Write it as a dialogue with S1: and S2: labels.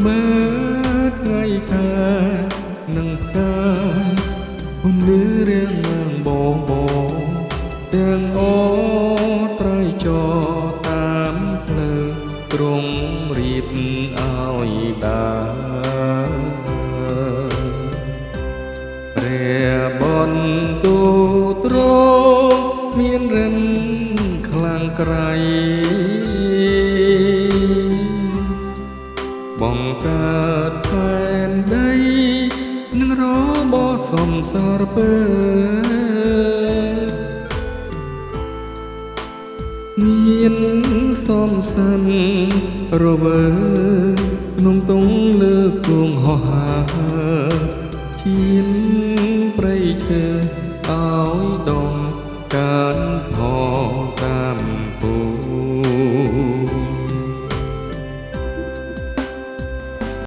S1: មើលថ្ងៃខែនឹងផ្កាពន្លឺរៀងនាងបងទាំងអត្រៃចរតាមផ្លូវក្រុងរៀបឲ្យបានព្រះបន្ទូទ្រង់មានរិនខ្លាំងក្រៃបង្កើតផែនដីនឹងរបបសំសារពើមានសំសិនរវើក្នុងទងលើគងហោះហើឈាន